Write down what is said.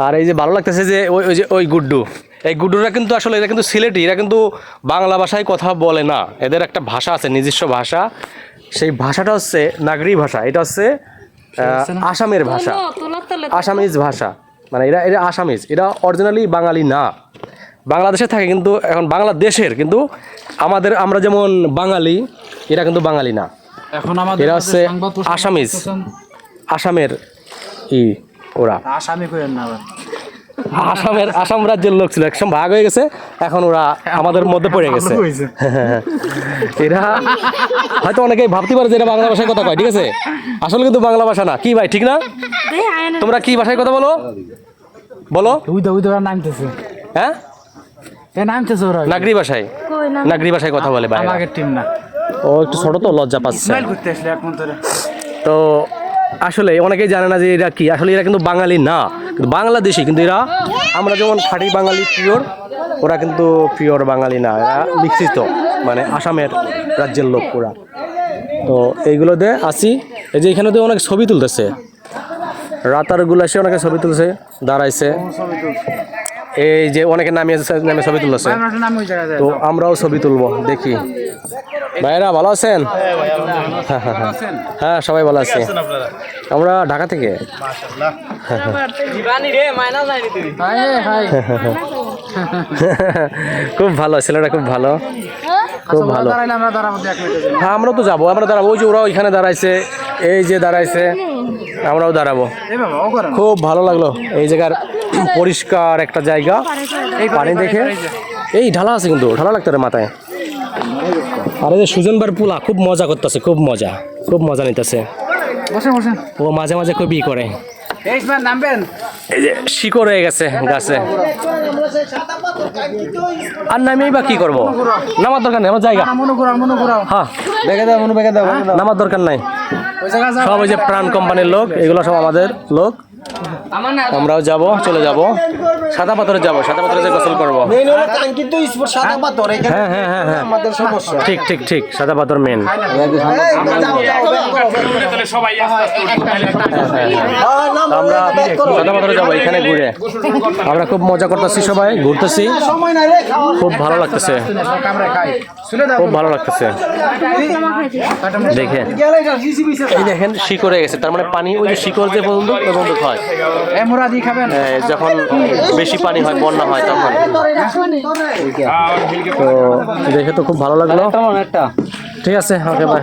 আর এই যে ভালো লাগতেছে যে ওই যে ওই গুড্ডু, এই গুড্ডুরা কিন্তু আসলে এরা কিন্তু সিলেটি, এরা কিন্তু বাংলা ভাষায় কথা বলে না, এদের একটা ভাষা আছে, নিজস্ব ভাষা। সেই ভাষাটা হচ্ছে নাগরি ভাষা, এটা হচ্ছে আসামের ভাষা, আসামিজ ভাষা, মানে এরা এরা আসামিজ, এরা অরিজিনালি বাঙালি না, বাংলাদেশে থাকে কিন্তু এখন বাংলাদেশের, কিন্তু আমাদের আমরা যেমন বাঙালি, এরা কিন্তু বাঙালি না, এখন আমাদের এরা হচ্ছে আসামিজ, আসামের ওরা আসামি কইেন না আবার আসামের, আসাম রাজ্যের লোক ছিল, একসময় ভাগ হয়ে গেছে, এখন ওরা আমাদের মধ্যে পড়ে গেছে। এরা হয়তো অনেকেই ভাবতে পারে যে এরা বাংলা ভাষায় কথা কয়, ঠিক আছে, আসলে কিন্তু বাংলা ভাষা না। কি ভাই ঠিক না? তোমরা কি ভাষায় কথা বলো বলো? নামতেছে, হ্যাঁ নামতেছে ওরা নাগরি ভাষায়, নাগরি ভাষায় কথা বলে ভাই। আমাদের টিম না, ও একটু ছোট তো লজ্জা পাচ্ছে। স্মাইল করতে আসলে এক মন তো আসলে অনেকেই জানে না যে এরা কি, আসলে এরা কিন্তু বাঙালি না, কিন্তু বাংলাদেশি, কিন্তু এরা আমরা যেমন খাঁটি বাঙালি পিওর, ওরা কিন্তু পিওর বাঙালি না, এরা মিশ্রিত, মানে আসামের রাজ্যের লোক ওরা। তো এইগুলোতে আসি, এই যে এখানে তো অনেক ছবি তুলতেছে, রাতারগুলো এসে অনেকে ছবি তুলছে, দাঁড়াইছে, এই যে অনেকে নামে ছবি তুলতেছে, তো আমরাও ছবি তুলবো, দেখি। ভাইরা ভালো আছেন? হ্যাঁ সবাই ভালো আছে, আমরা ঢাকা থেকে। খুব ভালো, ছেলেটা খুব ভালো, খুব ভালো। হ্যাঁ আমরাও তো যাবো, আমরা দাঁড়াবো, ওই যে ওরা ওইখানে দাঁড়াইছে, এই যে দাঁড়াইছে, আমরাও দাঁড়াবো। খুব ভালো লাগলো এই জায়গার, পরিষ্কার একটা জায়গা, পানি দেখে। এই ঢালা আছে, কিন্তু ঢালা লাগতো রে মাথায়। আর এই যে সুজনবার পুলা খুব মজা করতেছে, খুব মজা, খুব মজা নিতেছে। ও মাঝে মাঝে খুব ই করে, এই যে শিকড় হয়ে গেছে গাছে। আর নামেই বা কি করবো, নামার দরকার নেই, আমার জায়গা। হ্যাঁ নামার দরকার নাই, সব ওই যে প্রাণ কোম্পানির লোক, এগুলো সব আমাদের লোক। আমরাও যাব, চলে যাব, সাদা পাথরে যাব, সাদা পাথরে যে গোসল করবো। হ্যাঁ হ্যাঁ হ্যাঁ হ্যাঁ ঠিক ঠিক ঠিক, সাদা পাথর মেন। আমরা সাদা পাথরে যাবো, এখানে ঘুরে আমরা খুব মজা করতেছি, সবাই ঘুরতেছি, খুব ভালো লাগতেছে, খুব ভালো লাগতেছে দেখে। এই দেখেন শিকড় হয়ে গেছে, তার মানে পানি ওই যে শিকড় যে বন্ধু হয় যখন বেশি পানি হয়, বন্যা হয় তখন। তো দেখে তো খুব ভালো লাগলো, ঠিক আছে, ওকে বাই।